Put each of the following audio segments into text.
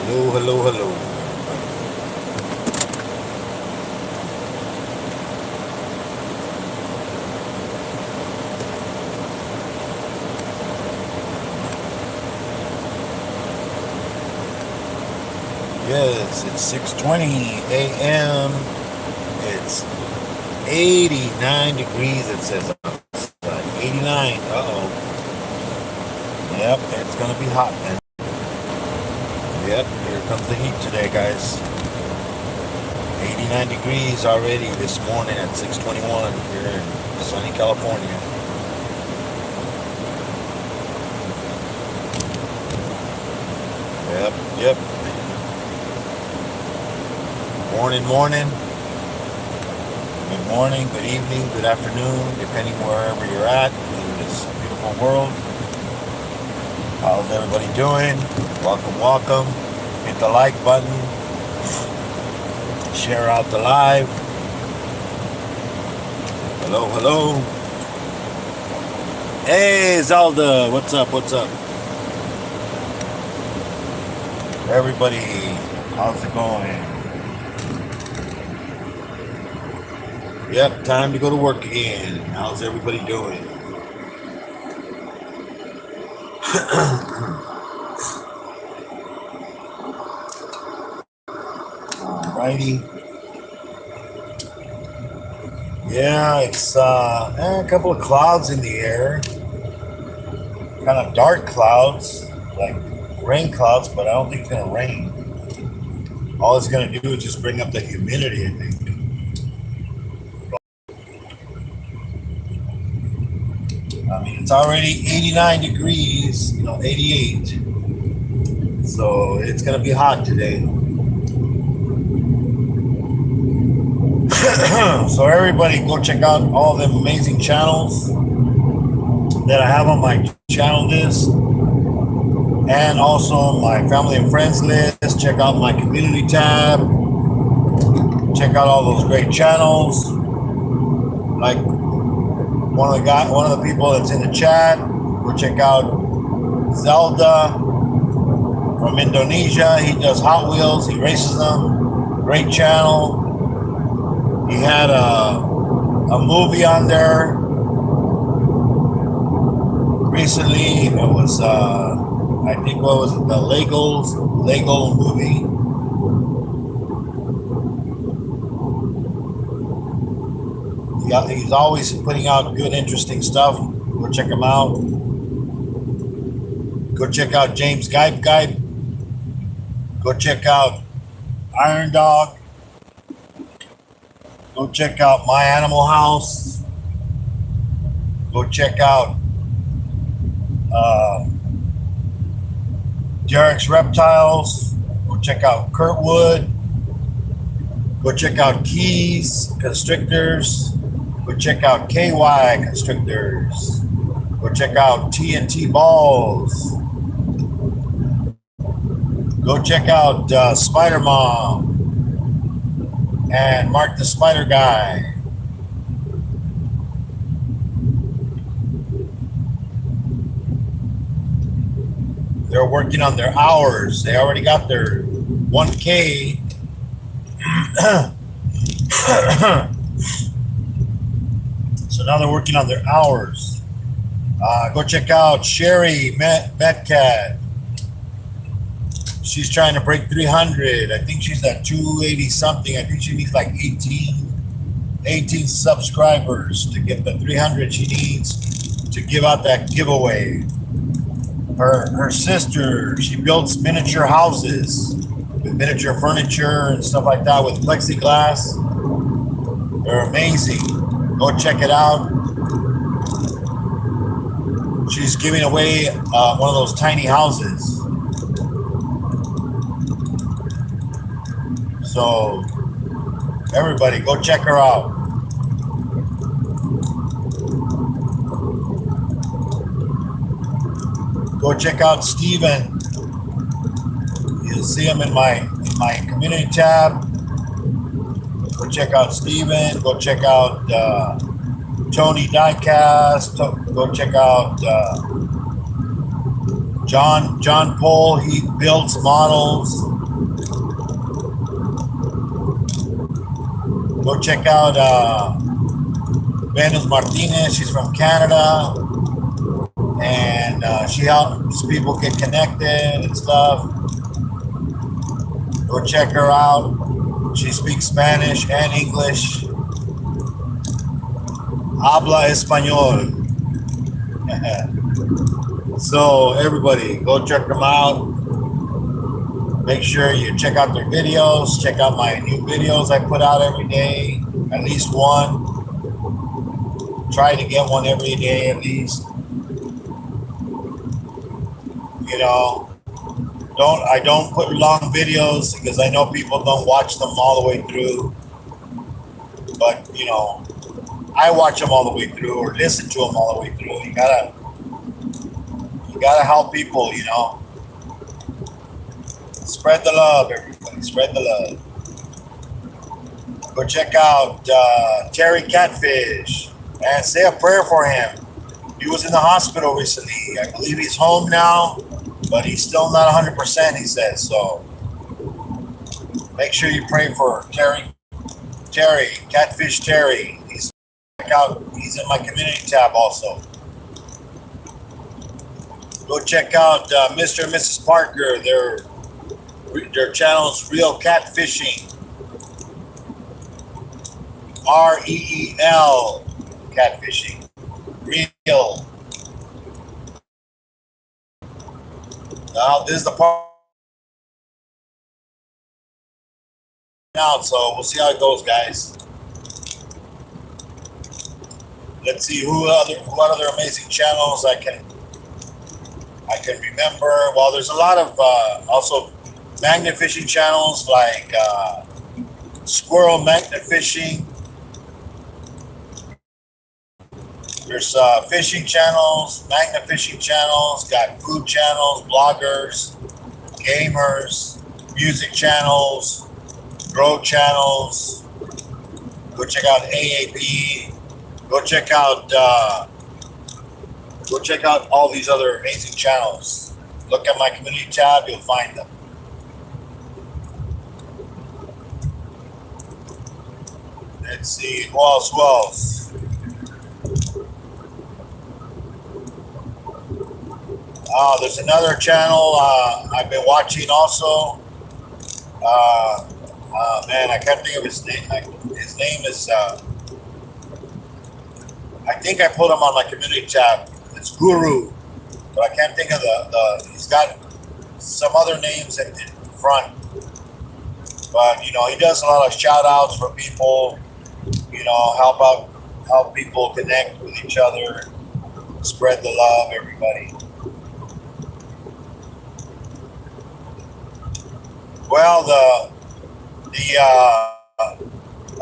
Hello, hello, hello. Yes, it's 6:20 a.m. It's 89 degrees, it says outside. 89. Uh-oh. Yep, it's going to be hot then. Yep, here comes the heat today, guys. 89 degrees already this morning at 6:21 here in sunny California. Yep, yep. Morning, morning. Good morning, good evening, good afternoon, depending wherever you're at in this beautiful world. How's everybody doing? Welcome, welcome. Hit the like button. Share out the live. Hello, hello. Hey, Zelda. What's up? What's up? Everybody, how's it going? Yep, time to go to work again. How's everybody doing? Alrighty. Yeah, it's a couple of clouds in the air. Kind of dark clouds, like rain clouds, but I don't think it's going to rain. All it's going to do is just bring up the humidity, I think. I mean, it's already 89 degrees, 88. So it's going to be hot today. So everybody go check out all the amazing channels that I have on my channel list. And also my family and friends list. Check out my community tab. Check out all those great channels. Like one of the people that's in the chat. Go check out Zelda from Indonesia. He does Hot Wheels. He races them. Great channel. He had a movie on there recently. It was I think what was it? The Lego movie. He's always putting out good, interesting stuff. Go check him out. Go check out James Gype. Go check out Iron Dog. Go check out My Animal House. Go check out Derek's Reptiles. Go check out Kurtwood. Go check out Keys Constrictors. Go check out KY Constrictors. Go check out TNT Balls. Go check out Spider Mom and Mark the Spider Guy. They're working on their hours. They already got their 1K. So now they're working on their hours. Go check out Sherry Metcalf. She's trying to break 300. I think she's at 280 something. I think she needs like 18 subscribers to get the 300 she needs to give out that giveaway. Her sister, she builds miniature houses with miniature furniture and stuff like that with plexiglass. They're amazing. Go check it out. She's giving away one of those tiny houses. So everybody go check her out. Go check out Steven. You'll see him in my community tab. Go check out Steven. Go check out Tony Diecast. Go check out John Cole. He builds models. Go check out Venus Martinez. She's from Canada, and she helps people get connected and stuff. Go check her out. She speaks Spanish and English. Habla español. So everybody, go check them out. Make sure you check out their videos. Check out my new videos I put out every day, at least one. Try to get one every day at least. You know, I don't put long videos because I know people don't watch them all the way through. But you know, I watch them all the way through or listen to them all the way through. You gotta help people, you know. Spread the love, everybody. Spread the love. Go check out Terry Catfish and say a prayer for him. He was in the hospital recently. I believe he's home now, but he's still not 100%, he says. So make sure you pray for Terry, Catfish Terry. He's in my community tab also. Go check out Mr. and Mrs. Parker. Their channel's Real Catfishing. REEL Catfishing. Real. Now this is the part out, so we'll see how it goes, guys. Let's see what other amazing channels I can remember. Well, there's a lot of also magnet fishing channels like Squirrel Magnet Fishing. There's fishing channels, magnet fishing channels, got food channels, bloggers, gamers, music channels, grow channels. Go check out AAP. Go check out all these other amazing channels. Look at my community tab, you'll find them. Let's see, who else? There's another channel I've been watching also. Man, I can't think of his name. His name is, I think I put him on my community tab. It's Guru, but I can't think of he's got some other names in front. But, you know, he does a lot of shout outs for people, you know, help people connect with each other, spread the love, everybody. Well,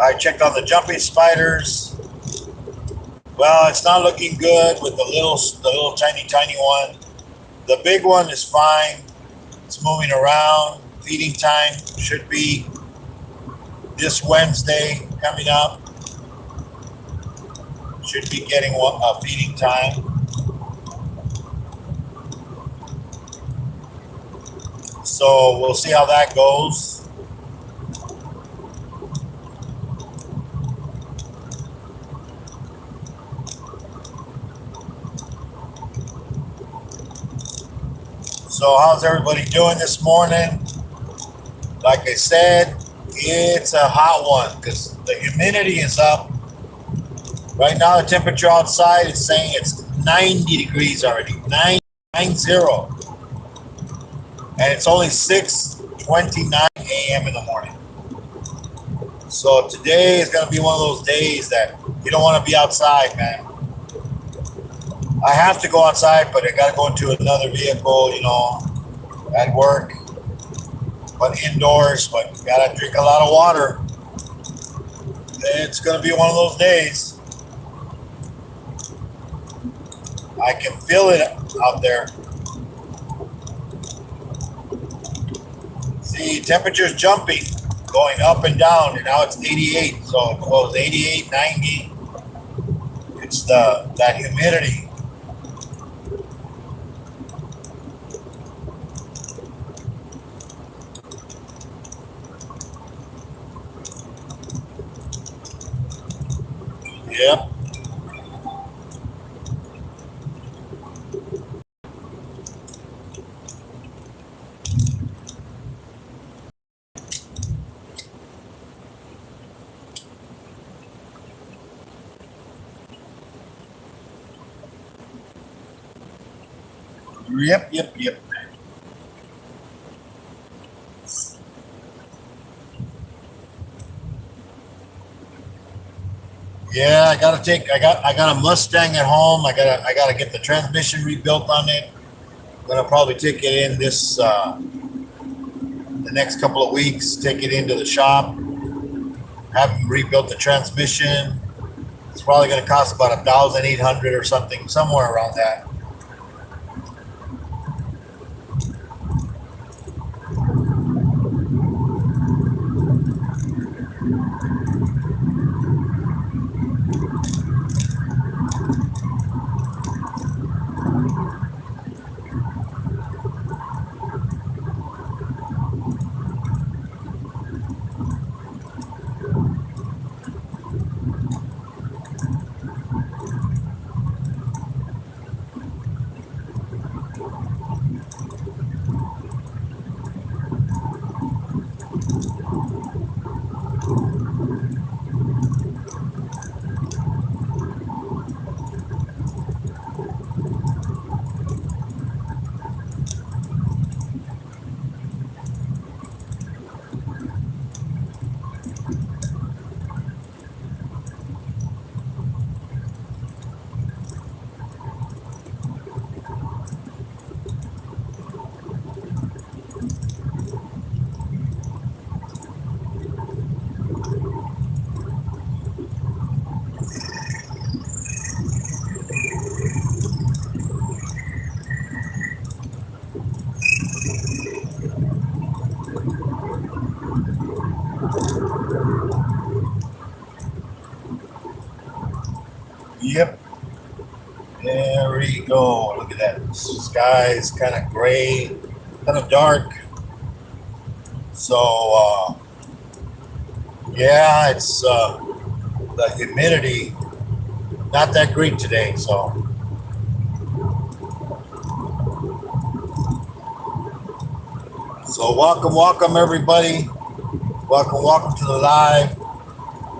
I checked on the jumping spiders. Well, it's not looking good with the little tiny one. The big one is fine. It's moving around. Feeding time should be this Wednesday coming up. Should be getting a feeding time. So we'll see how that goes. So how's everybody doing this morning? Like I said, it's a hot one because the humidity is up. Right now the temperature outside is saying it's 90 degrees already, 90. And it's only 6:29 a.m. in the morning. So today is going to be one of those days that you don't want to be outside, man. I have to go outside, but I got to go into another vehicle, you know, at work. But indoors, but got to drink a lot of water. It's going to be one of those days. I can feel it out there. See, temperature's jumping, going up and down, and now it's 88. So it goes 88, 90. It's that humidity. Yep. Yep. Yep. Yep. Yeah, I got a Mustang at home. I gotta get the transmission rebuilt on it. I'm gonna probably take it in this the next couple of weeks. Take it into the shop, have them rebuilt the transmission. It's probably gonna cost about 1,800 or something, somewhere around that. Yep. There we go. Look at that. Sky is kind of gray, kind of dark. So yeah, it's the humidity not that great today. So welcome everybody. Welcome to the live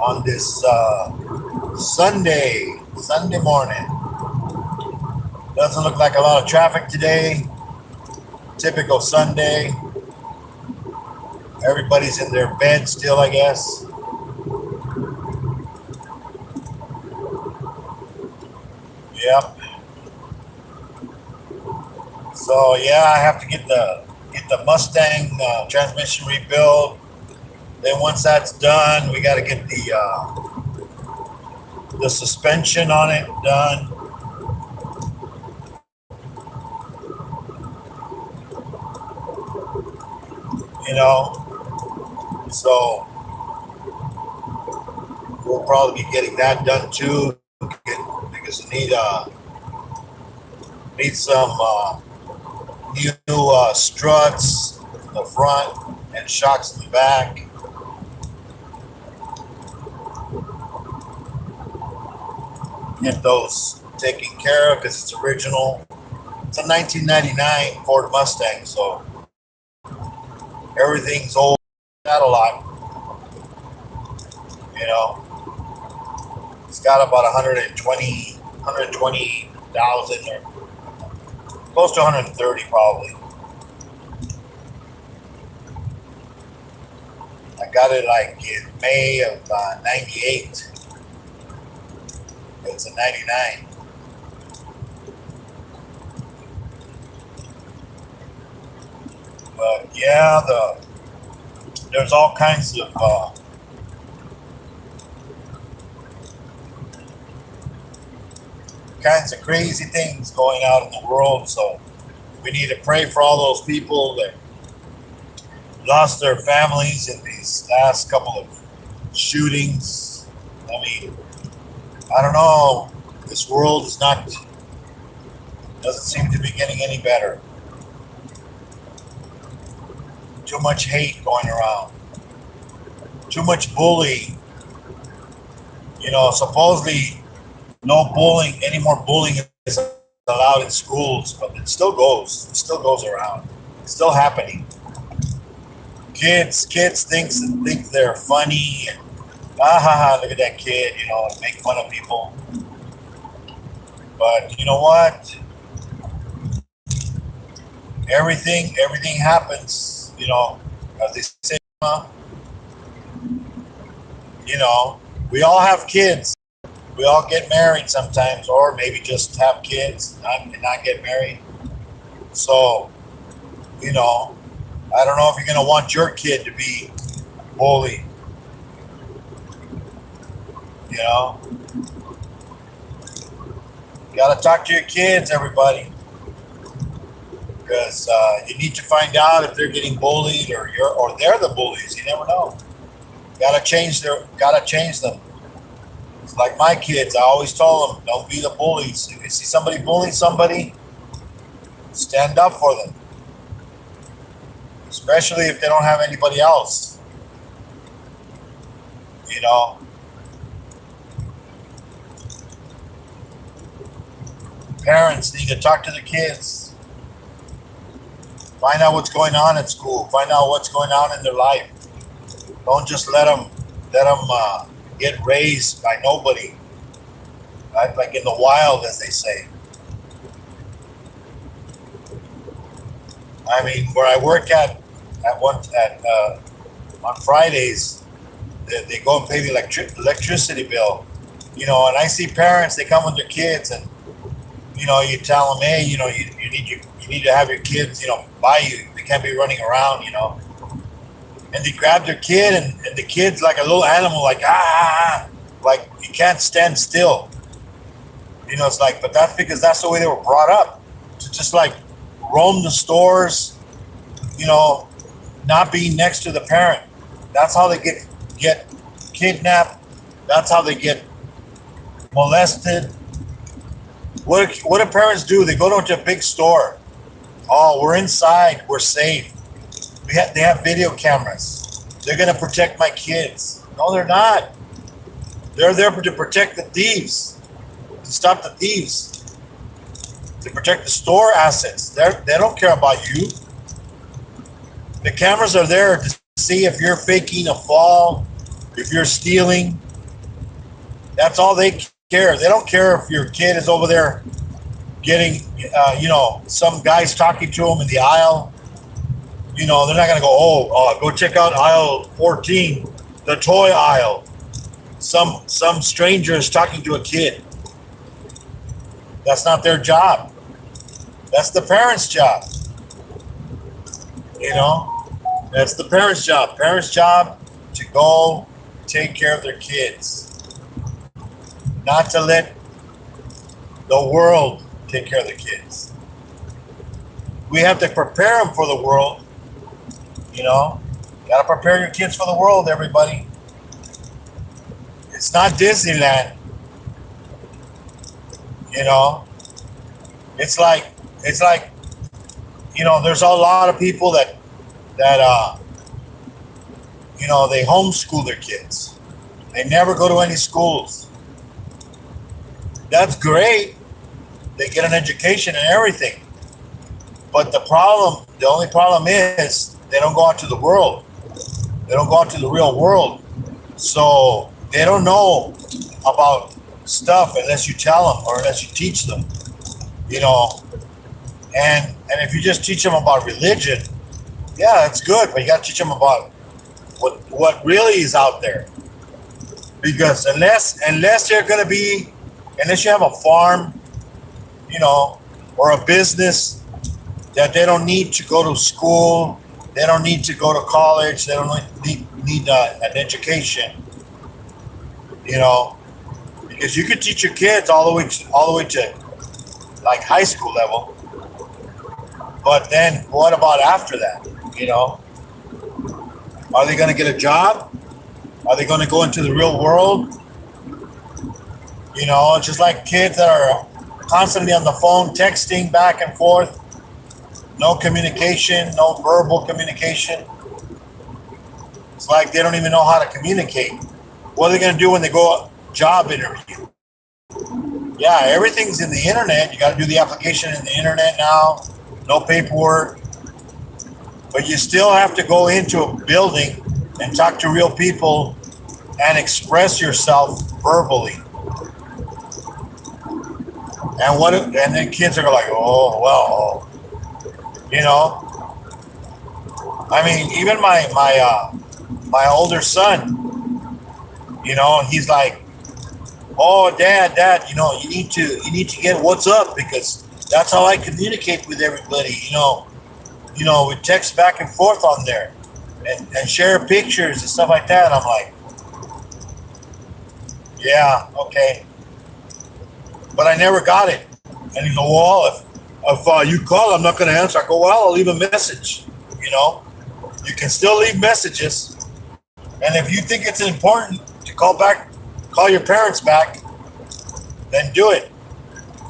on this Sunday morning. Doesn't look like a lot of traffic today. Typical Sunday. Everybody's in their bed still, I guess. Yep. So yeah, I have to get the Mustang transmission rebuilt. Then once that's done, we got to get the suspension on it done. You know, so we'll probably be getting that done too, because need some new struts in the front and shocks in the back. Get those taken care of because it's original. It's a 1999 Ford Mustang, so everything's old. Not a lot, you know. It's got about 120,000 or close to 130 probably. I got it like in May of '98. It's a '99. But yeah, there's all kinds of crazy things going out in the world. So we need to pray for all those people that lost their families in these last couple of shootings. I mean, I don't know. This world doesn't seem to be getting any better. Too much hate going around. Too much bullying. Supposedly no bullying, any more bullying is allowed in schools, but it still goes. It still goes around. It's still happening. Kids think they're funny and look at that kid, and make fun of people. But you know what? Everything happens, as they say, we all have kids. We all get married sometimes, or maybe just have kids and not get married. So, I don't know if you're going to want your kid to be bullied. You got to talk to your kids, everybody, because you need to find out if they're getting bullied or they're the bullies. You never know. Gotta change them. It's like my kids. I always told them, don't be the bullies. If you see somebody bullying somebody, stand up for them. Especially if they don't have anybody else. Parents need to talk to their kids. Find out what's going on at school. Find out what's going on in their life. Don't just let them get raised by nobody, like in the wild, as they say. I mean, where I work on Fridays, they go and pay the electricity bill, and I see parents. They come with their kids, and you tell them, hey, you need to have your kids, by you. They can't be running around, And they grab their kid, and the kid's like a little animal, like like you can't stand still. It's like, but that's because that's the way they were brought up, to just like roam the stores, not being next to the parent. That's how they get kidnapped. That's how they get molested. What do parents do? They go to a big store. Oh, we're inside. We're safe. They have video cameras. They're going to protect my kids. No, they're not. They're there to protect the thieves, to stop the thieves, to protect the store assets. They don't care about you. The cameras are there to see if you're faking a fall, if you're stealing. That's all they care. They don't care if your kid is over there getting, some guy's talking to him in the aisle. They're not going to go, go check out aisle 14, the toy aisle. Some stranger is talking to a kid. That's not their job. That's the parents' job. That's the parents' job. Parents' job to go take care of their kids. Not to let the world take care of the kids. We have to prepare them for the world. Got to prepare your kids for the world, everybody. It's not Disneyland. It's like there's a lot of people that they homeschool their kids. They never go to any schools. That's great. They get an education and everything. But the only problem is they don't go out to the world. They don't go out to the real world. So they don't know about stuff unless you tell them or unless you teach them. And if you just teach them about religion, yeah, that's good. But you got to teach them about what really is out there. Because unless you have a farm, or a business that they don't need to go to school, they don't need to go to college, they don't need an education, because you could teach your kids all the way to like high school level, but then what about after that? Are they going to get a job? Are they going to go into the real world? Just like kids that are constantly on the phone, texting back and forth, no communication, no verbal communication. It's like they don't even know how to communicate. What are they going to do when they go job interview. Yeah, everything's in the internet. You got to do the application in the internet now. No paperwork. But you still have to go into a building and talk to real people and express yourself verbally. And then kids are like, oh well, you know. I mean, even my older son, you know, he's like, oh dad, you know, you need to get what's up, because that's how I communicate with everybody, you know, we text back and forth on there and share pictures and stuff like that. And I'm like, yeah, okay. But I never got it. And he go, well, if you call, I'm not going to answer. I go, well, I'll leave a message. You know, you can still leave messages. And if you think it's important to call your parents back, then do it.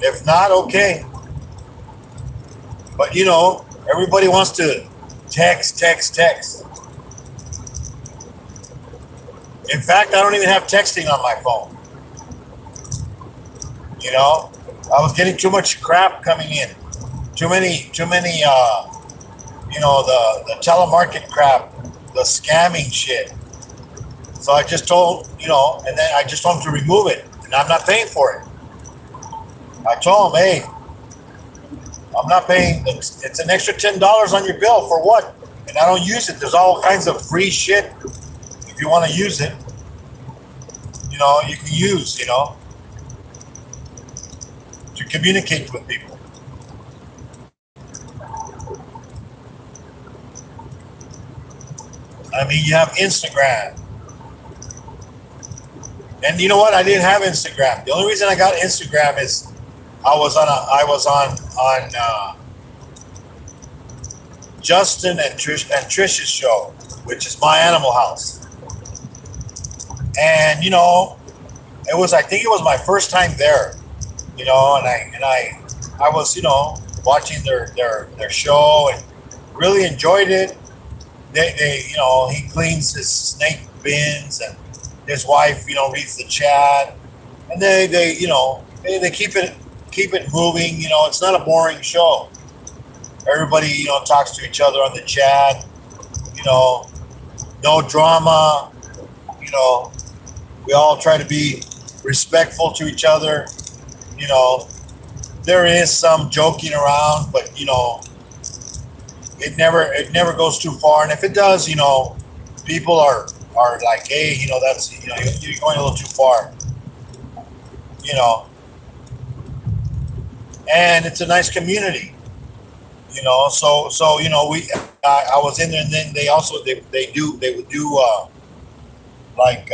If not, okay. But you know, everybody wants to text. In fact, I don't even have texting on my phone. You know, I was getting too much crap coming in. Too many, you know, the telemarket crap, the scamming shit. So I just told, you know, and then I just told him to remove it. And I'm not paying for it. I told him, hey, I'm not paying. It's an extra $10 on your bill for what? And I don't use it. There's all kinds of free shit. If you want to use it, you know, you can use, you know, to communicate with people. I mean, you have Instagram. And you know what? I didn't have Instagram. The only reason I got Instagram is I was on Justin and Trish's show, which is My Animal House. And you know, I think it was my first time there. You know, and I was, you know, watching their show and really enjoyed it. They you know, he cleans his snake bins and his wife, you know, reads the chat, and they you know, they keep it moving. You know, it's not a boring show. Everybody, you know, talks to each other on the chat. You know, no drama. You know, we all try to be respectful to each other. You know, there is some joking around, but you know, it never goes too far. And if it does, you know, people are like, hey, you know, that's, you know, you're going a little too far. You know, and it's a nice community. You know, so you know, I was in there, and then they would do like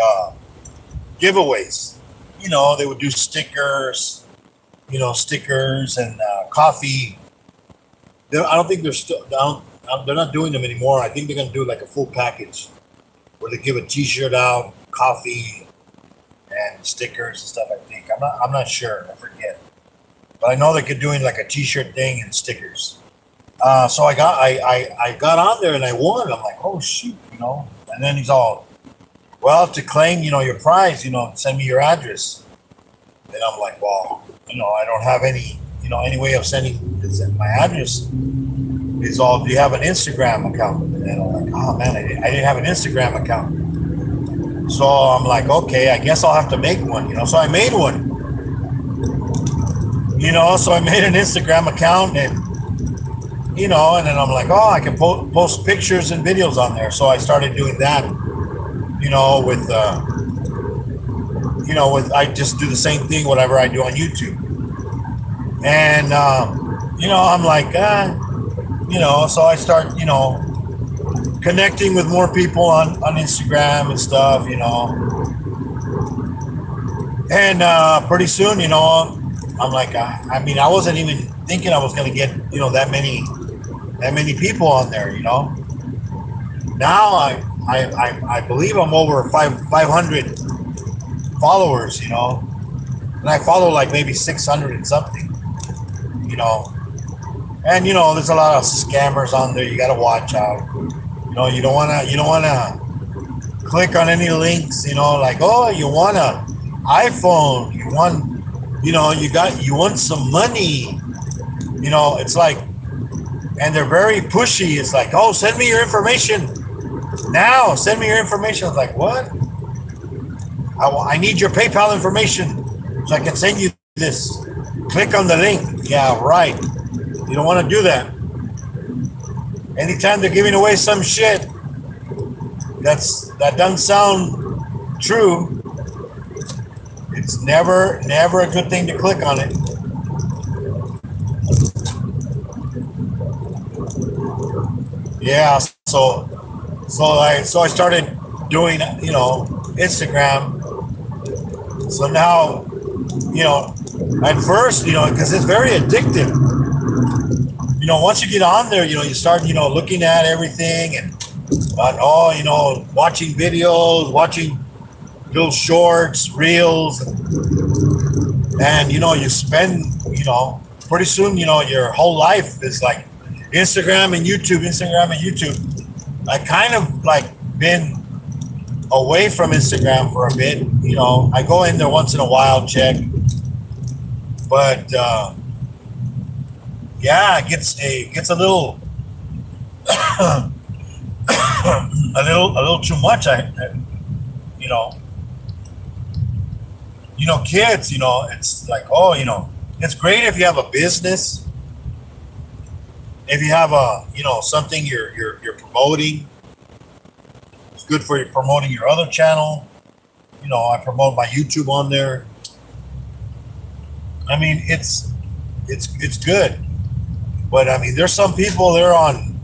giveaways. You know, they would do stickers. You know, stickers and coffee. I don't think they're not doing them anymore. I think they're gonna do like a full package where they give a T-shirt out, coffee, and stickers and stuff. I think I'm not sure. I forget, but I know they're doing like a T-shirt thing and stickers. So I got on there and I won. I'm like, oh shoot, you know. And then he's all, well, to claim, you know, your prize, you know, send me your address. And I'm like, well, you know, I don't have any, you know, any way of sending my address. Is all, do you have an Instagram account? And I'm like, oh man, I didn't have an Instagram account. So I'm like, okay, I guess I'll have to make one, you know. So I made one. You know, so I made an Instagram account, and you know, and then I'm like, oh, I can post pictures and videos on there. So I started doing that, you know, I just do the same thing, whatever I do on YouTube. And, you know, I'm like, you know, so I start, you know, connecting with more people on Instagram and stuff, you know. And pretty soon, you know, I'm like, I mean, I wasn't even thinking I was going to get, you know, that many people on there, you know. Now I believe I'm over 500 followers, you know, and I follow like maybe 600 and something, you know. And you know, there's a lot of scammers on there. You got to watch out. You know, you don't want to click on any links, you know, like, oh, you want to iPhone, you want, you want some money. It's like, and they're very pushy. It's like, oh, send me your information now. Send me your information. I was like, what? I need your PayPal information so I can send you this. Click on the link. Yeah, right. You don't want to do that. Anytime they're giving away some shit that doesn't sound true, it's never a good thing to click on it. Yeah, so I started doing, Instagram. So now, at first, because it's very addictive. Once you get on there, you start, looking at everything and watching videos, watching little shorts, reels, and you spend, pretty soon, your whole life is like Instagram and YouTube. I kind of like been away from Instagram for a bit. I go in there once in a while, check, but yeah, it gets a little a little too much. You know, kids. It's like, oh, it's great if you have a business, if you have a, something you're promoting. It's good for you promoting your other channel. I promote my YouTube on there. I mean, it's good, but I mean, there's some people they're on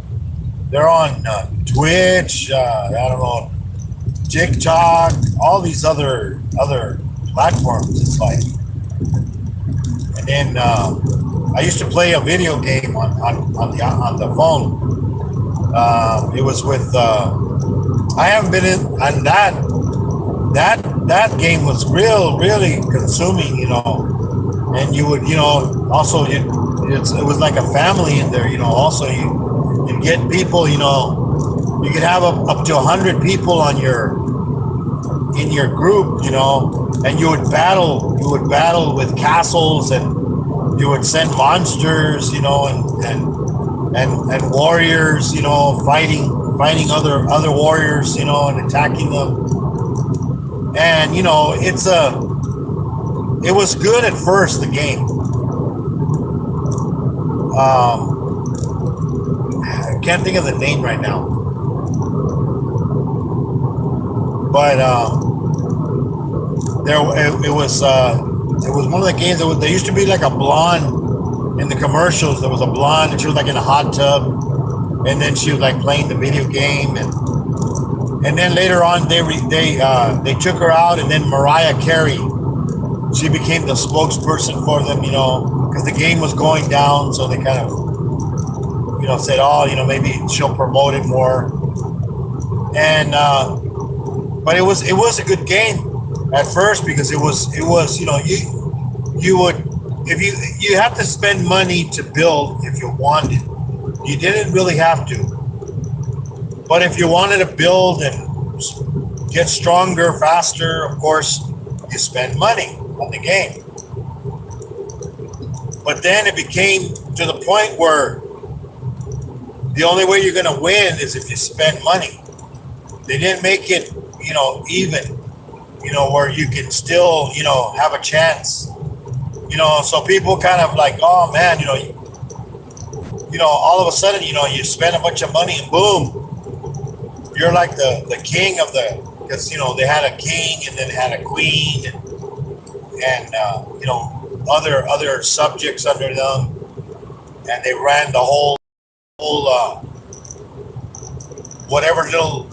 Twitch. I don't know, TikTok, all these other platforms. It's like, and then I used to play a video game on the phone. It was with I haven't been in on that game was really consuming, and you would, also it was like a family in there, also you get people, you could have up to 100 people in your group, and you would battle with castles, and you would send monsters, and warriors, fighting other warriors, and attacking them. And it was good at first, the game. I can't think of the name right now, but it was one of the games that there used to be like a blonde in the commercials. There was a blonde, and she was like in a hot tub, and then she was like playing the video game, and then later on they took her out, and then Mariah Carey, she became the spokesperson for them, because the game was going down, so they kind of said, oh, maybe she'll promote it more. And but it was a good game at first, because it was you would, if you have to spend money to build if you wanted. You didn't really have to, but if you wanted to build and get stronger faster, of course you spend money on the game. But then it became to the point where the only way you're going to win is if you spend money. They didn't make it, even, where you can still, have a chance. So people kind of like, oh man, all of a sudden, you spend a bunch of money and boom, you're like the king of because, they had a king and then had a queen and other subjects under them, and they ran the whole whatever little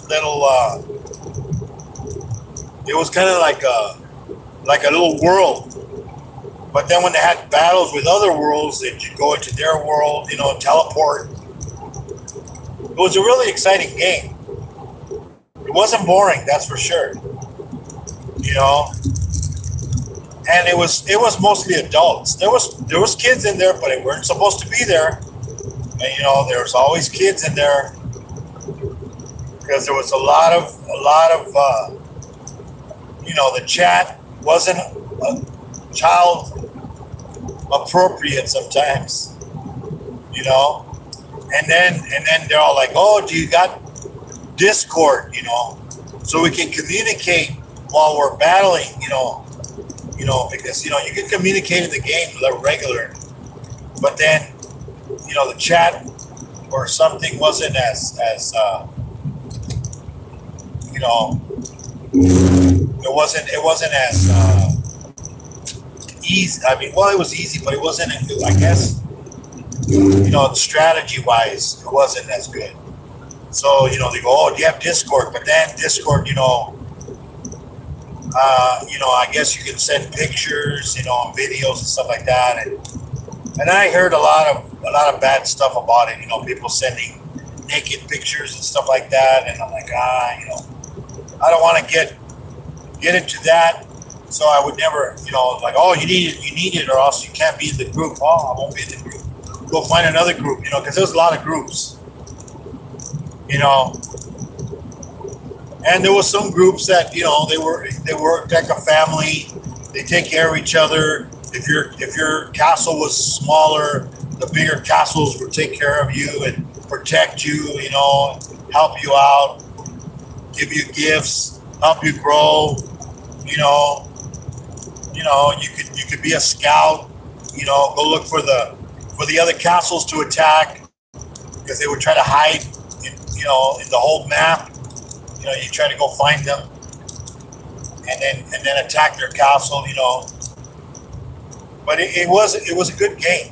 it was kind of like a little world. But then when they had battles with other worlds, they'd go into their world, teleport. It was a really exciting game. It wasn't boring, that's for sure. And it was mostly adults. There was kids in there, but they weren't supposed to be there. And there was always kids in there, because there was a lot of the chat wasn't child appropriate sometimes, you know. And then they're all like, "Oh, do you got Discord, so we can communicate while we're battling, because you can communicate in the game regular, but then the chat or something wasn't as it wasn't as easy. I mean, well, it was easy, but it wasn't. I guess strategy wise, it wasn't as good. So they go, "Oh, do you have Discord?" But then Discord, I guess you can send pictures, videos and stuff like that, and I heard a lot of bad stuff about it. People sending naked pictures and stuff like that, and I'm like, I don't want to get into that. So I would never, like, "Oh, you need it, or else you can't be in the group." "Oh, I won't be in the group. Go find another group," because there's a lot of groups, and there was some groups that they were like a family. They take care of each other. If your castle was smaller, the bigger castles would take care of you and protect you, help you out, give you gifts, help you grow. You could be a scout. Go look for the other castles to attack, because they would try to hide in the whole map. You try to go find them and then attack their castle. But it was a good game.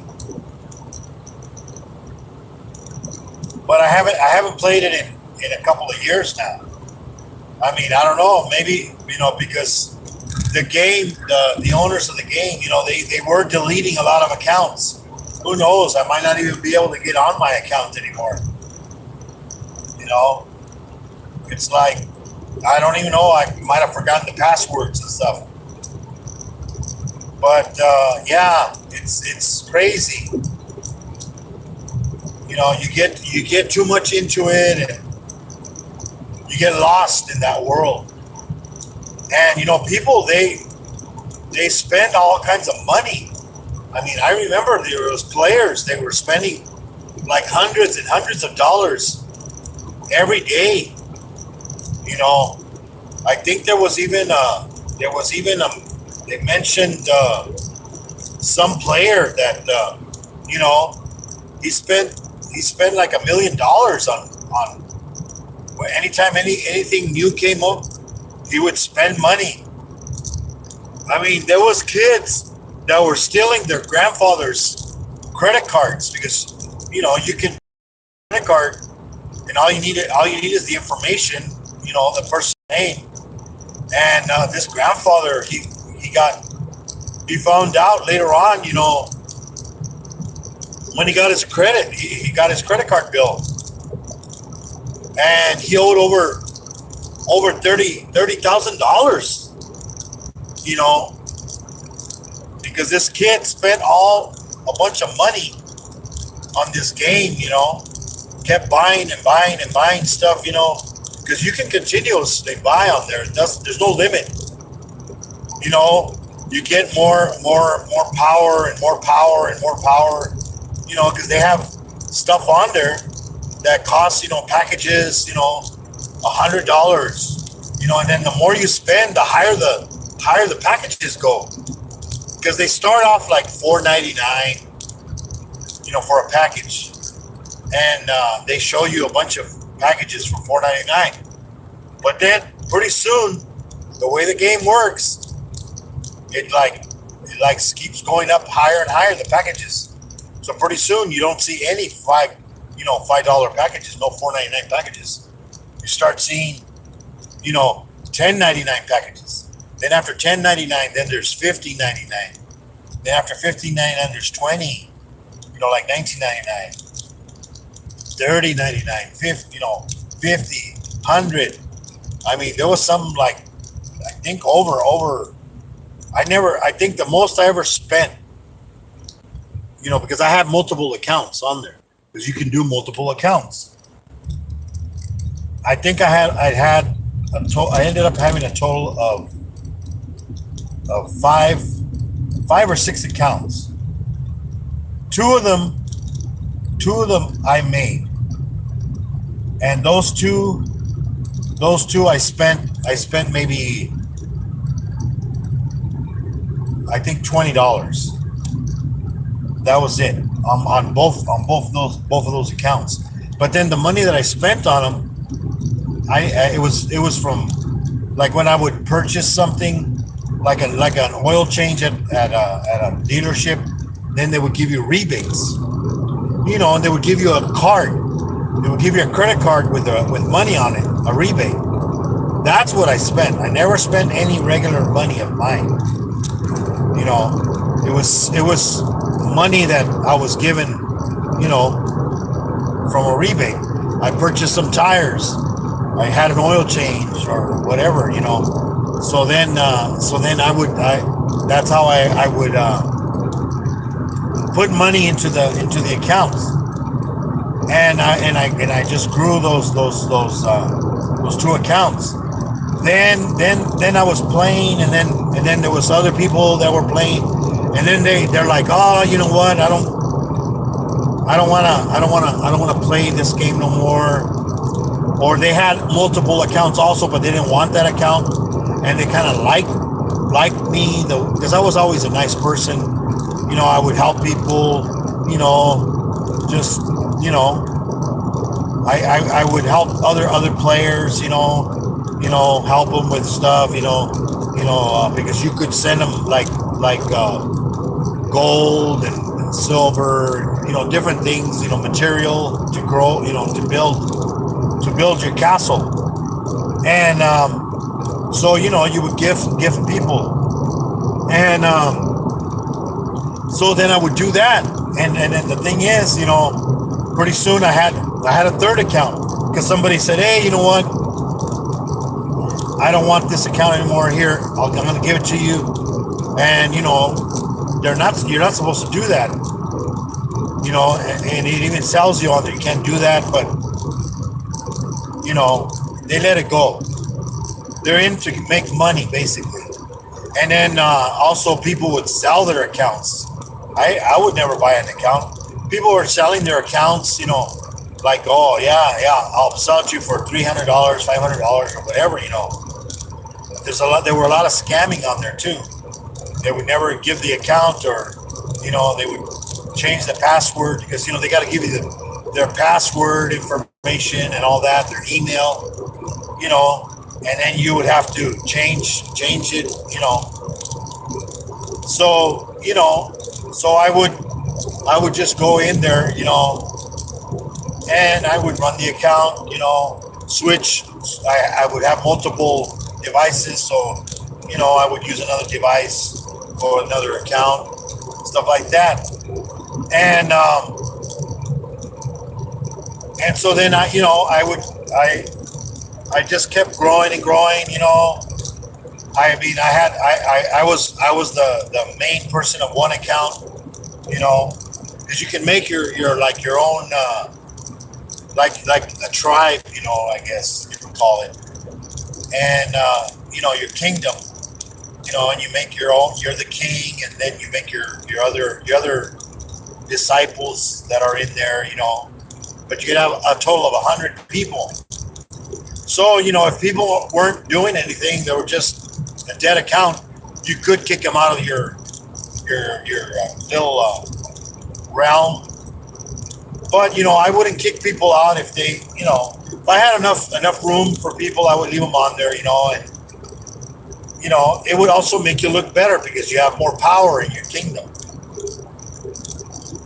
But I haven't played it in a couple of years now. I mean, I don't know, maybe because the game, the owners of the game, they were deleting a lot of accounts. Who knows? I might not even be able to get on my account anymore. It's like, I don't even know. I might have forgotten the passwords and stuff. But yeah, it's crazy. You get too much into it, and you get lost in that world. And people, they spend all kinds of money. I mean, I remember there was players, they were spending like hundreds and hundreds of dollars every day. I think there was even they mentioned some player that he spent like $1 million on anytime anything new came up, he would spend money. I mean, there was kids that were stealing their grandfather's credit cards, because you can credit card, and all you need is the information, the person's name. And this grandfather, he found out later on, when he got his credit, he got his credit card bill, and he owed over $30,000. Because this kid spent a bunch of money on this game. Kept buying and buying and buying stuff. Because you can continuously buy on there. There's no limit. You get more power and more power and more power. Because they have stuff on there that costs packages $100. And then the more you spend, the higher the packages go. Because they start off like $4.99, for a package, and they show you a bunch of packages for $4.99. But then pretty soon, the way the game works, it keeps going up higher and higher, the packages. So pretty soon you don't see any $5 packages, no $4.99 packages. You start seeing $10.99 packages. Then after $10.99, then there's $15.99. Then after $15.99, there's $20. Like $19.99, $30.99, $50, $100. I mean, there was some, like, I think over. I think the most I ever spent, because I have multiple accounts on there, because you can do multiple accounts. I think I ended up having a total of of five or six accounts. Two of them I made, and those two I spent maybe, I think, $20. That was it on both of those accounts. But then the money that I spent on them, it was from, like, when I would purchase something, like an oil change at a dealership, then they would give you rebates, and they would give you a card. They would give you a credit card with money on it, a rebate. That's what I spent. I never spent any regular money of mine. It was money that I was given, from a rebate. I purchased some tires. I had an oil change or whatever, So then that's how I would put money into the accounts, and I just grew those two accounts. Then I was playing, and then there was other people that were playing, and then they're like, oh, you know what? I don't want to play this game no more. Or they had multiple accounts also, but they didn't want that account, and they kind of liked me because I was always a nice person. I would help people. I would help other players. Help them with stuff. Because you could send them like gold and silver, different things, material to grow, to build your castle. And so you would give people, and so then I would do that. And then the thing is, pretty soon I had a third account, because somebody said, hey, you know what, I don't want this account anymore. Here, I'm going to give it to you. And you're not supposed to do that. And it even tells you on there you can't do that, but they let it go. They're in to make money, basically. And then also people would sell their accounts. I would never buy an account. People were selling their accounts, like, oh yeah, I'll sell it to you for $300, $500, or whatever. There were a lot of scamming on there too. They would never give the account, or they would change the password, because they got to give you their password information and all that, their email, and then you would have to change it, so I would just go in there, and I would run the account, switch. I would have multiple devices, so I would use another device for another account, stuff like that. And so then I just kept growing and growing. I was the main person of one account, because you can make your own like a tribe, I guess you would call it, and your kingdom. And you make your own. You're the king, and then you make your other disciples that are in there. But you can have a total of 100 people. So if people weren't doing anything, they were just a dead account, you could kick them out of your little realm. But I wouldn't kick people out if they, if I had enough room for people, I would leave them on there. And it would also make you look better, because you have more power in your kingdom.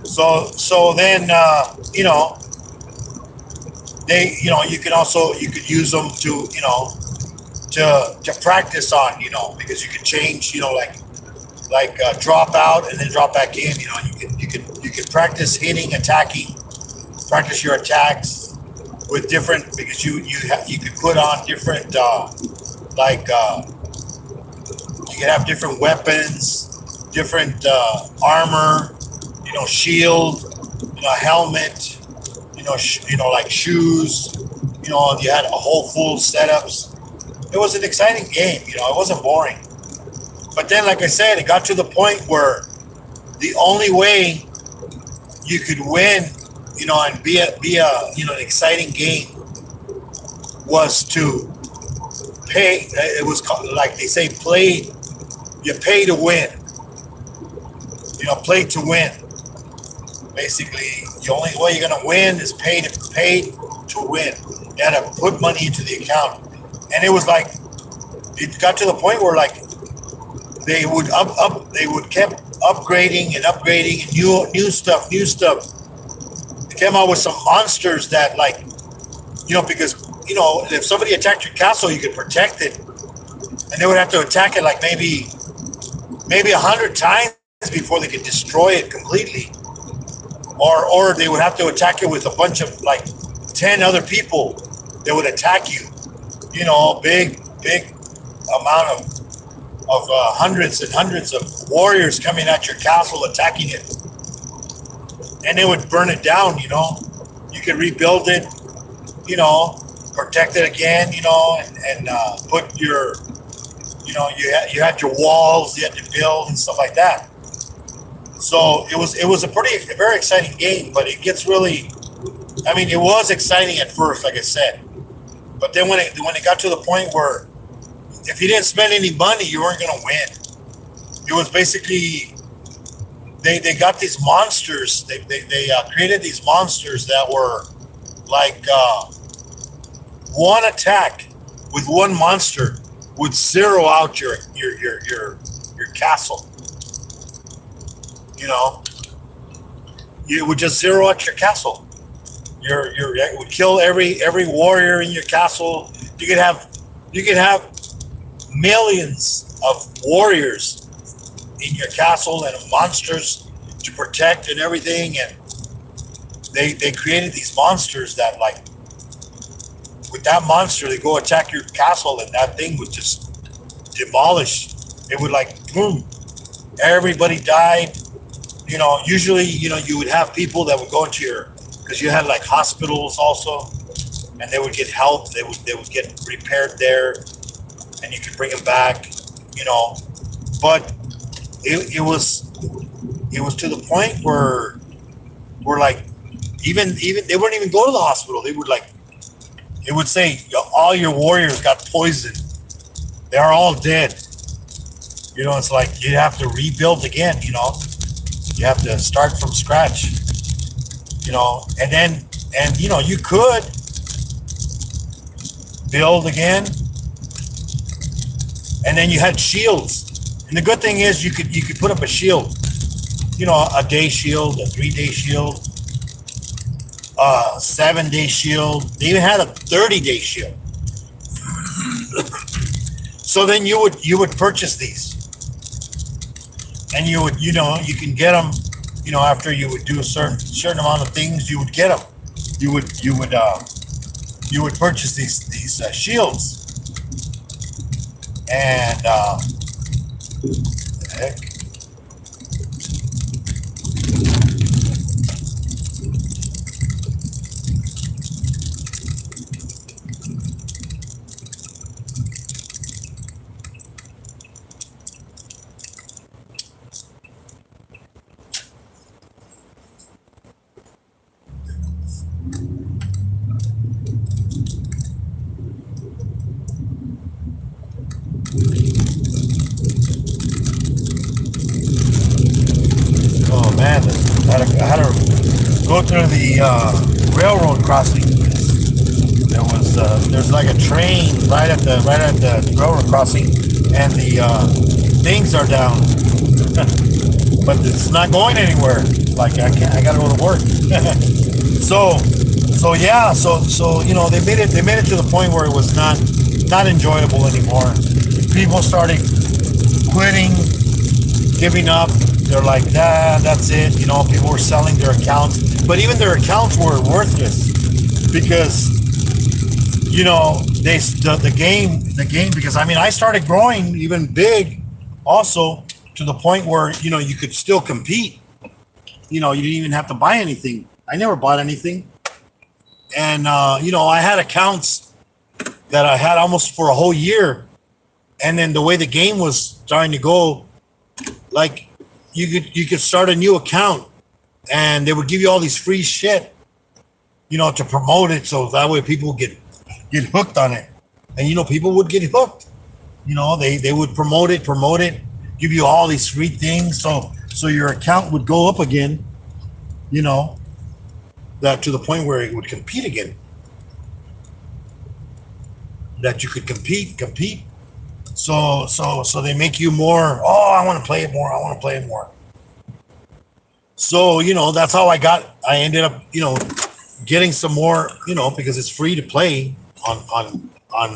So then, you could use them to, to practice on, because you could change, like drop out and then drop back in. You could practice hitting, attacking, practice your attacks with different, because you could put on different, you can have different weapons, different armor, shield, helmet, like shoes, you had a whole full setups. It was an exciting game, it wasn't boring. But then, like I said, it got to the point where the only way you could win, and be a an exciting game was to pay. It was called, like they say, play. You pay to win. Play to win. Basically, the only way you're gonna win is pay to win. You had to put money into the account, and it was like it got to the point where like they would kept upgrading and upgrading and new stuff. They came out with some monsters that like because if somebody attacked your castle, you could protect it, and they would have to attack it like maybe 100 times before they could destroy it completely, or they would have to attack it with a bunch of like 10 other people that would attack you. Big amount of hundreds and hundreds of warriors coming at your castle attacking it, and they would burn it down. You could rebuild it, protect it again, and put your you had your walls you had to build and stuff like that. So it was a very exciting game, but it gets really, it was exciting at first, like I said, but then when it got to the point where if you didn't spend any money, you weren't gonna win. It was basically they got these monsters. They created these monsters that were like one attack with one monster would zero out your castle. It would just zero out your castle. It would kill every warrior in your castle. You could have millions of warriors in your castle and monsters to protect and everything. And they created these monsters that like with that monster they go attack your castle and that thing would just demolish. It would like boom, everybody died. Usually you would have people that would go into because you had like hospitals also, and they would get help. They would get repaired there, and you could bring them back. But it was to the point where we're like even they wouldn't even go to the hospital. They would like it would say all your warriors got poisoned. They are all dead. It's like you have to rebuild again. You have to start from scratch. And you could build again, and then you had shields. And the good thing is you could put up a shield, a day shield, a 3-day shield, a 7-day shield. They even had a 30-day shield. So then you would purchase these, and you would you can get them. After you would do a certain amount of things, you would get them. You would purchase these shields, and the heck. Oh man, I had to go through the railroad crossing. There's like a train right at the railroad crossing, and the things are down, but it's not going anywhere. Like I gotta go to work. So they made it to the point where it was not enjoyable anymore. People started quitting, giving up. They're like, that's it. People were selling their accounts, but even their accounts were worthless because the game. Because I started growing even big, also to the point where you could still compete. You didn't even have to buy anything. I never bought anything, and I had accounts that I had almost for a whole year, And then the way the game was starting to go, like you could start a new account, and they would give you all these free shit, to promote it, so that way people get hooked on it, and people would get hooked. They would promote it, give you all these free things, so your account would go up again, you know, that to the point where it would compete again, that you could compete. So they make you more. Oh, I want to play it more. I want to play it more. So that's how I ended up getting some more because it's free to play on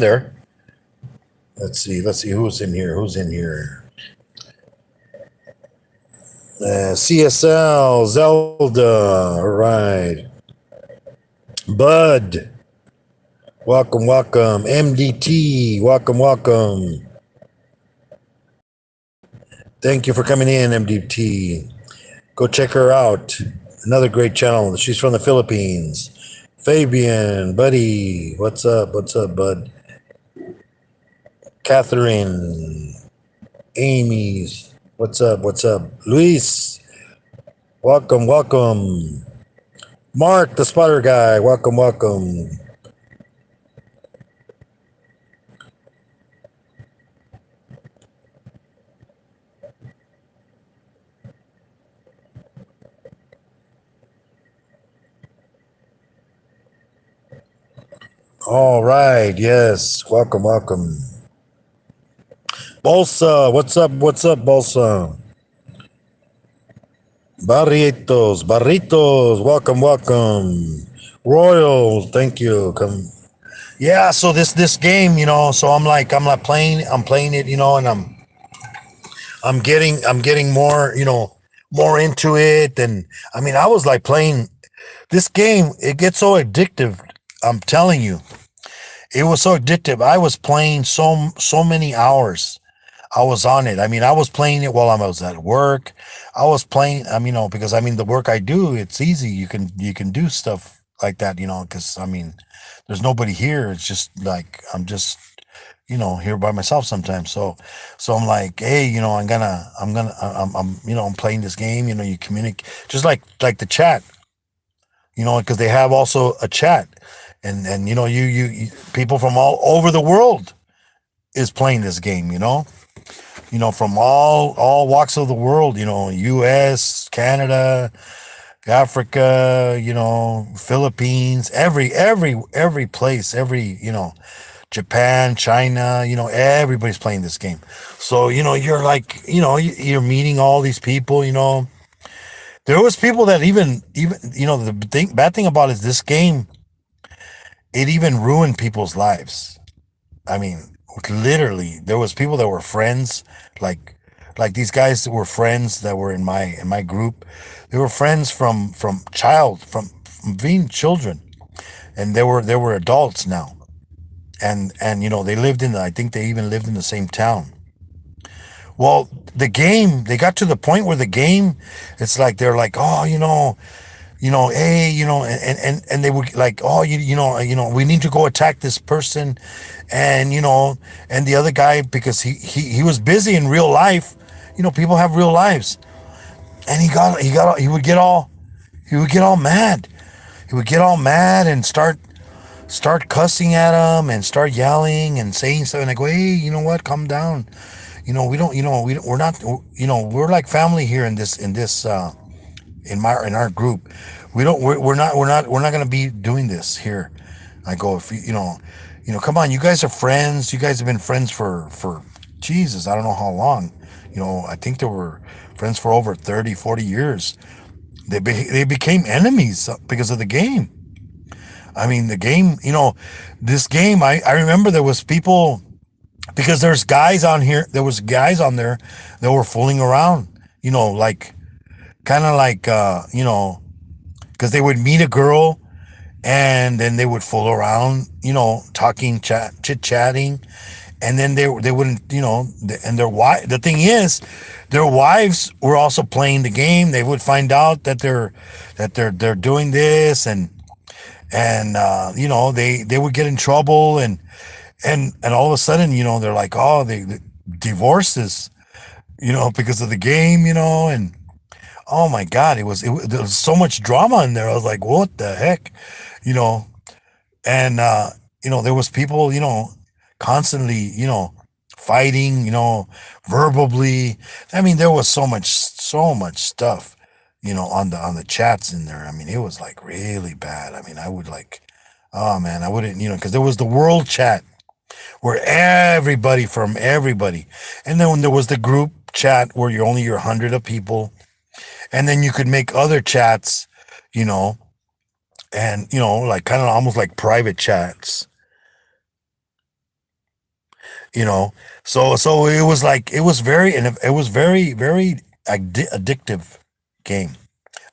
there. Let's see who's in here. CSL Zelda. All right. Bud. Welcome. MDT. Welcome. Thank you for coming in, MDT. Go check her out. Another great channel. She's from the Philippines. Fabian, buddy. What's up, bud? Catherine. Amy's. What's up? Luis. Welcome. Mark, the spotter guy. Welcome. All right. Yes. Welcome. Bolsa. What's up, Bolsa? Barritos. Welcome. Royal. Thank you. Come. Yeah. So this game, so I'm playing it, and I'm getting more, more into it. And I mean, I was like playing this game. It gets so addictive. I'm telling you, it was so addictive. I was playing so many hours. I was on it. I mean, I was playing it while I was at work. I was playing, because the work I do, it's easy. You can do stuff like that, because there's nobody here. It's just like, I'm just, here by myself sometimes. So I'm like, hey, I'm playing this game, you communicate just like the chat, because they have also a chat, and you people from all over the world is playing this game, from all walks of the world, US, Canada, Africa, Philippines, every place, Japan, China, everybody's playing this game. So, you're like, you're meeting all these people, there was people that even, the bad thing about it is this game, it even ruined people's lives. I mean, literally, there was people that were friends, like these guys that were friends that were in my group. They were friends from being children, and they were adults now, and they lived I think they even lived in the same town. Well, the game, they got to the point where the game, it's like they're like, oh, hey, and they would like, oh, we need to go attack this person, and and the other guy, because he was busy in real life, people have real lives, and he would get all mad, and start cussing at him and start yelling and saying something like, hey, you know what, calm down, we don't, we're not, we're like family here in our group. We're not going to be doing this here. I go, if come on, you guys are friends. You guys have been friends for Jesus, I don't know how long. I think they were friends for over 30, 40 years. They became enemies because of the game. I mean, the game, this game, I remember there was people, because there was guys on there that were fooling around, like, kind of like, because they would meet a girl and then they would fool around, talking, chit-chatting, and then they wouldn't, and the thing is, their wives were also playing the game. They would find out that they're doing this, and and they would get in trouble, and all of a sudden, they're like, oh, they divorces, because of the game, and oh my God, there was so much drama in there. I was like, what the heck, you know, and there was people, constantly, fighting, verbally. I mean, there was so much stuff, on the chats in there. I mean, it was like really bad. I mean, I would like, oh man, I wouldn't, because there was the world chat where everybody, and then when there was the group chat where you're only your hundred of people, and then you could make other chats, you know, and like kind of almost like private chats, you know. So it was like it was very addictive game.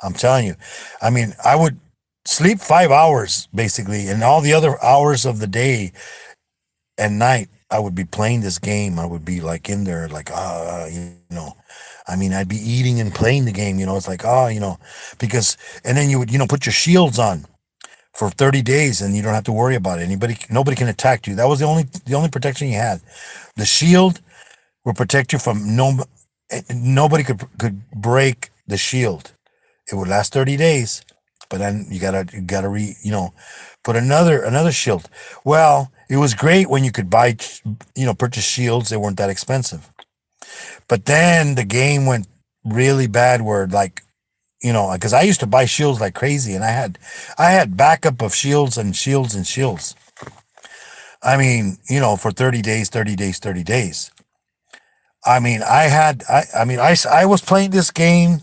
I'm telling you. I mean, I would sleep 5 hours basically, and all the other hours of the day and night I would be playing this game. I would be like in there, like I mean, I'd be eating and playing the game. It's like because and then you would put your shields on for 30 days, and you don't have to worry about it. Nobody can attack you. That was the only protection you had. The shield will protect you from nobody could break the shield. It would last 30 days, but then you gotta put another shield. Well, it was great when you could purchase shields. They weren't that expensive. But then the game went really bad where like, because I used to buy shields like crazy, and I had backup of shields and shields and shields. I mean, for 30 days, 30 days, 30 days. I mean, I was playing this game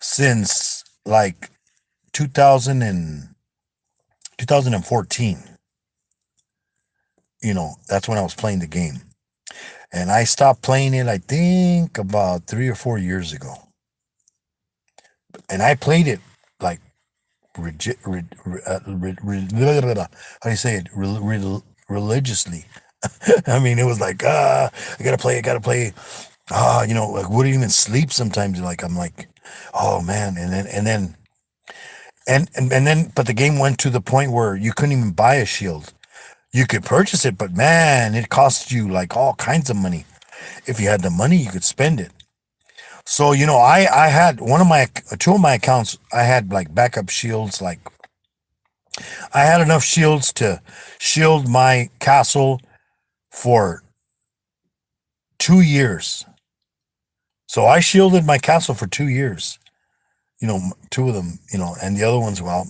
since like 2000 and 2014. That's when I was playing the game. And I stopped playing it, I think, about 3 or 4 years ago. And I played it like how do you say it? Religiously. I mean, it was like, I gotta play. Like wouldn't even sleep sometimes. Like I'm like, oh man, and then, but the game went to the point where you couldn't even buy a shield. You could purchase it, but man, it cost you like all kinds of money. If you had the money, you could spend it. So I had two of my accounts. I had like backup shields. Like I had enough shields to shield my castle for 2 years. So I shielded my castle for 2 years. Two of them. And the other ones, well,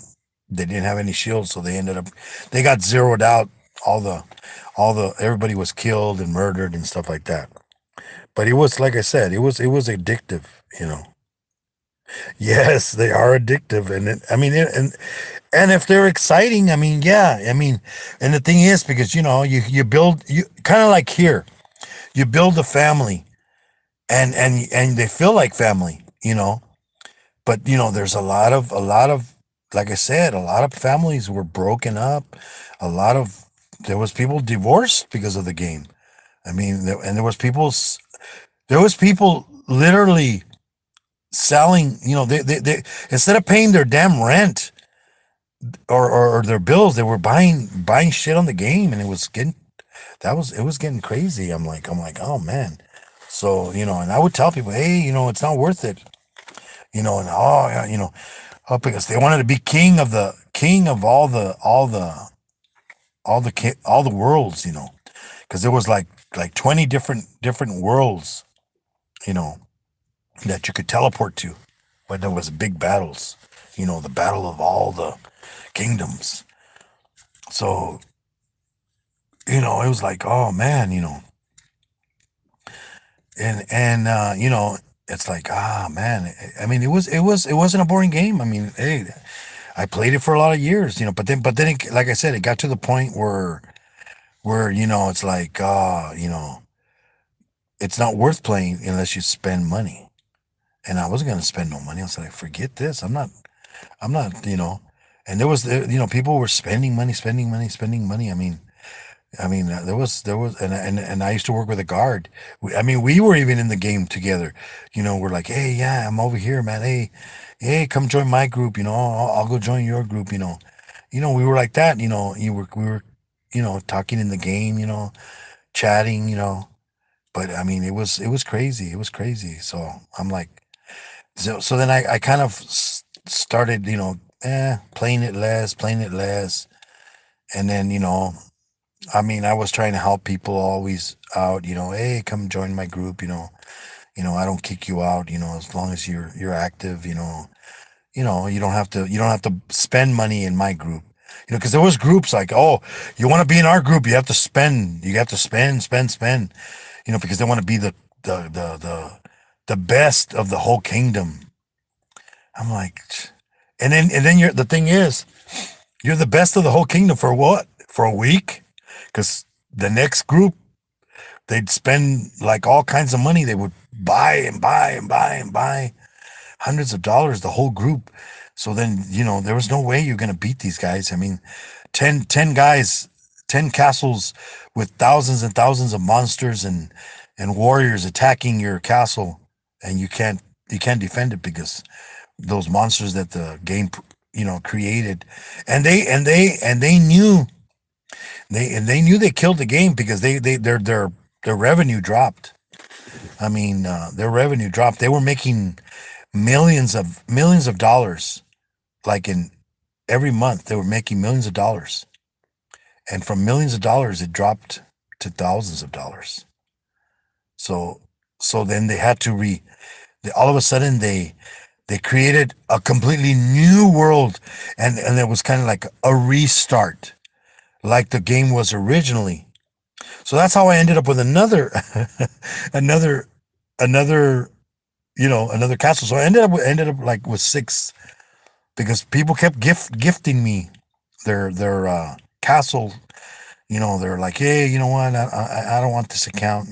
they didn't have any shields, so they got zeroed out. Everybody was killed and murdered and stuff like that. But it was like I said, it was addictive. Yes, they are addictive, I mean, and if they're exciting, I mean, yeah, I mean, and the thing is, because you build, you kind of like here, you build a family, and they feel like family, but there's a lot of like I said, a lot of families were broken up, a lot of there was people divorced because of the game. I mean, and there was people literally selling, they instead of paying their damn rent or their bills, they were buying shit on the game, and it was getting crazy. I'm like, oh man. So, and I would tell people, hey, it's not worth it. And oh yeah, because they wanted to be king of all the worlds, because there was like 20 different worlds, you know, that you could teleport to when there was big battles, the battle of all the kingdoms. So, it was like, oh man, and it's like, ah man. I mean, it wasn't a boring game. I mean, hey, I played it for a lot of years, but then like I said, it got to the point where it's like, it's not worth playing unless you spend money. And I wasn't gonna spend no money. I was like, forget this. I'm not. And there was, people were spending money, spending money, spending money. I mean, and I used to work with a guard. I mean, we were even in the game together. We're like, hey, yeah, I'm over here, man. Hey, come join my group. I'll go join your group. we were like that. We were, talking in the game, chatting, But I mean, it was crazy. It was crazy. So I'm like, so then I kind of started, playing it less, and then I mean, I was trying to help people always out. Hey, come join my group. I don't kick you out. As long as you're active. You don't have to spend money in my group. Because there was groups like, oh, you want to be in our group, you have to spend. You have to spend. Because they want to be the best of the whole kingdom. I'm like, and then the thing is, you're the best of the whole kingdom for what? For a week? Because the next group, they'd spend like all kinds of money. They would buy and buy and buy and buy hundreds of dollars, the whole group. So then, there was no way you're going to beat these guys. I mean, 10 guys, 10 castles with thousands and thousands of monsters and warriors attacking your castle, and you can't defend it because those monsters that the game created, and they knew they killed the game because their revenue dropped. I mean, their revenue dropped. They were making millions of dollars, like in every month they were making millions of dollars, and from millions of dollars it dropped to thousands of dollars. So so then they had to all of a sudden they created a completely new world, and it was kind of like a restart, like the game was originally. So that's how I ended up with another another another another castle. So I ended up like with six, because people kept gifting me their castle. They're like, hey, you know what? I don't want this account.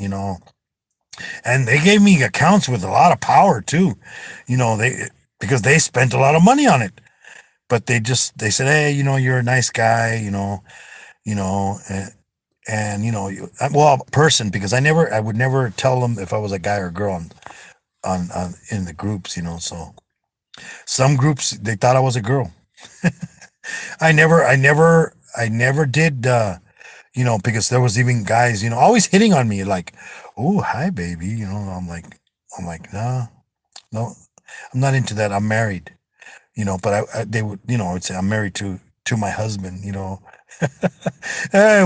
And they gave me accounts with a lot of power too. They because they spent a lot of money on it, but they said, hey, you're a nice guy. You know, and well, person, because I would never tell them if I was a guy or a girl on in the groups. So some groups they thought I was a girl. I never did. Because there was even guys, always hitting on me, like, "Oh, hi, baby." I'm like, nah, no, I'm not into that. I'm married. But they would, I would say I'm married to my husband. It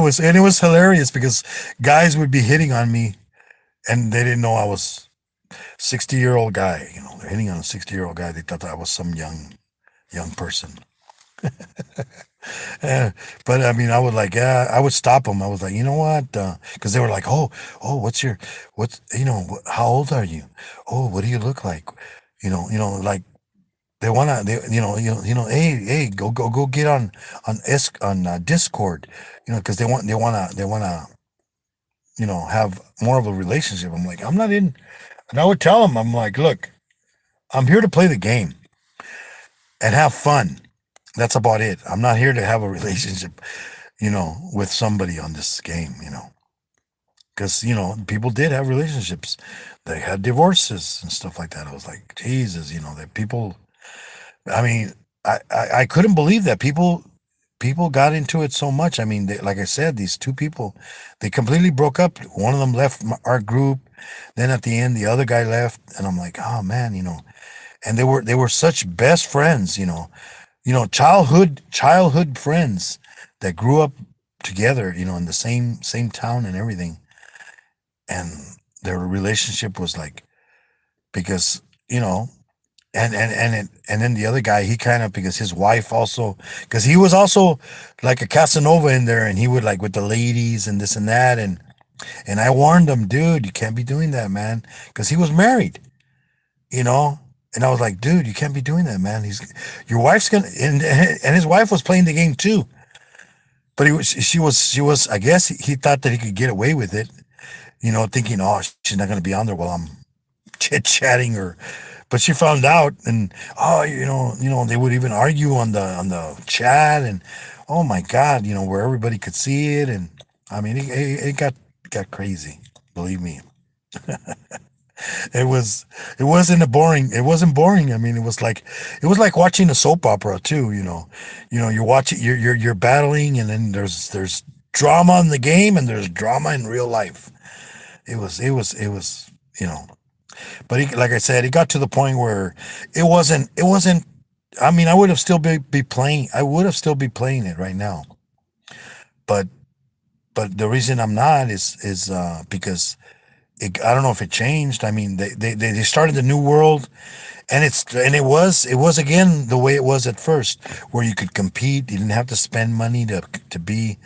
was hilarious because guys would be hitting on me, and they didn't know I was 60-year-old guy. They're hitting on a 60-year-old guy. They thought that I was some young person. Eh, but I mean, I would like, yeah, I would stop them. I was like, you know what? Because they were like, oh, how old are you? Oh, what do you look like? Like they wanna, hey, go get on Discord, because they wanna, have more of a relationship. I'm like, I'm not in, and I would tell them, I'm like, look, I'm here to play the game and have fun. That's about it. I'm not here to have a relationship, with somebody on this game, because, people did have relationships. They had divorces and stuff like that. I was like, Jesus, that people, I mean, I couldn't believe that people got into it so much. I mean, like I said, these two people, they completely broke up. One of them left our group. Then at the end, the other guy left, and I'm like, oh man, and they were such best friends, childhood friends that grew up together, in the same town and everything. And their relationship was like, because, and then the other guy, he kind of, because his wife also, because he was also like a Casanova in there, and he would like with the ladies and this and that, and I warned him, dude, you can't be doing that, man, because he was married, you know. And I was like, dude, you can't be doing that, man. Your wife's gonna, and his wife was playing the game too. But she was. I guess he thought that he could get away with it, thinking, oh, she's not gonna be on there while I'm chit chatting or. But she found out, and oh, they would even argue on the chat, and oh my God, where everybody could see it, and I mean, it got crazy, believe me. It was it wasn't a boring it wasn't boring. I mean, it was like watching a soap opera too, you know. You're watching you're battling, and then there's drama in the game, and there's drama in real life. It was you know. But like I said, it got to the point where it wasn't. I mean, I would have still be playing. I would have still be playing it right now. But the reason I'm not is because I don't know if it changed. I mean, they started the new world, and it was again the way it was at first, where you could compete. You didn't have to spend money to be,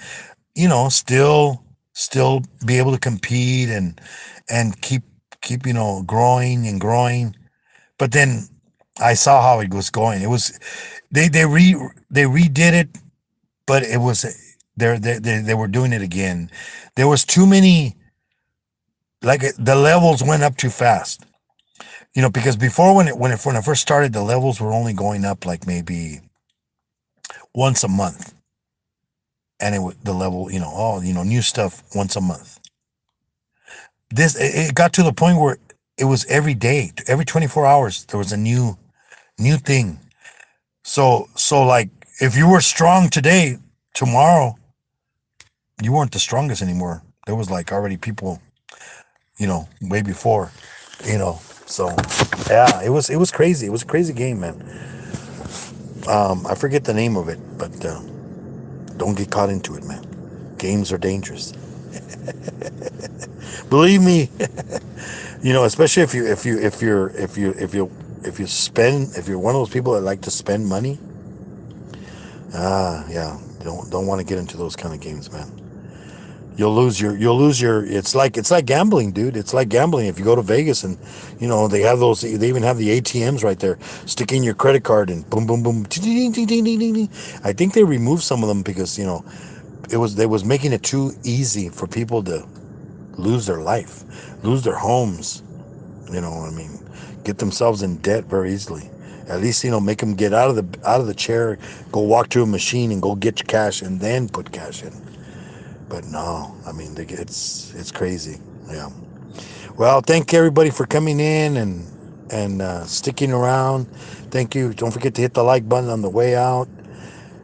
still be able to compete and keep growing and growing. But then I saw how it was going. It was they redid it, but it was they were doing it again. There was too many, like the levels went up too fast. Because before, when it first started, the levels were only going up like maybe once a month, and the level, new stuff once a month. It got to the point where it was every day, every 24 hours there was a new thing. So like, if you were strong today, tomorrow you weren't the strongest anymore. There was like already people, way before, So yeah, it was crazy. It was a crazy game, man. I forget the name of it, but don't get caught into it, man. Games are dangerous. Believe me. Especially if you're one of those people that like to spend money. Yeah, don't want to get into those kind of games, man. You'll lose your it's like gambling, dude. It's like gambling. If you go to Vegas, and they even have the ATMs right there. Stick in your credit card and boom, boom, boom, ding, ding, ding, ding, ding, ding. I think they removed some of them because they was making it too easy for people to lose their life, lose their homes. I mean, get themselves in debt very easily. At least make them get out of the chair, go walk to a machine and go get your cash, and then put cash in. But no, I mean, it's crazy. Yeah. Well, thank everybody for coming in and sticking around. Thank you. Don't forget to hit the like button on the way out.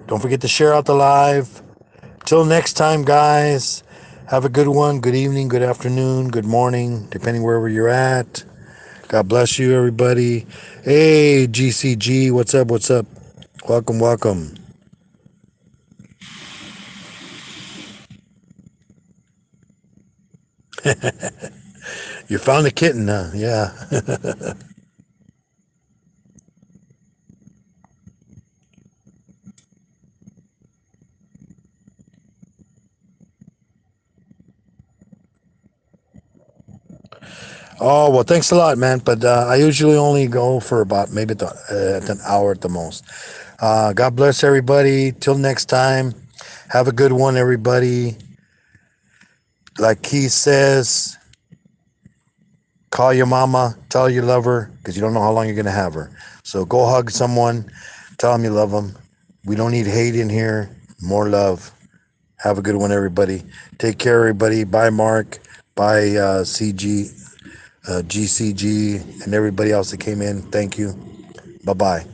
Don't forget to share out the live. Till next time, guys. Have a good one. Good evening, good afternoon, good morning, depending wherever you're at. God bless you, everybody. Hey, GCG, what's up? What's up? Welcome, welcome. You found a kitten, huh? Yeah. Oh, well, thanks a lot, man. But I usually only go for about maybe an hour at the most. God bless everybody. Till next time. Have a good one, everybody. Like Keith says, call your mama, tell her you love her, because you don't know how long you're going to have her. So go hug someone, tell them you love them. We don't need hate in here, more love. Have a good one, everybody. Take care, everybody. Bye, Mark. Bye, CG, GCG, and everybody else that came in. Thank you. Bye bye.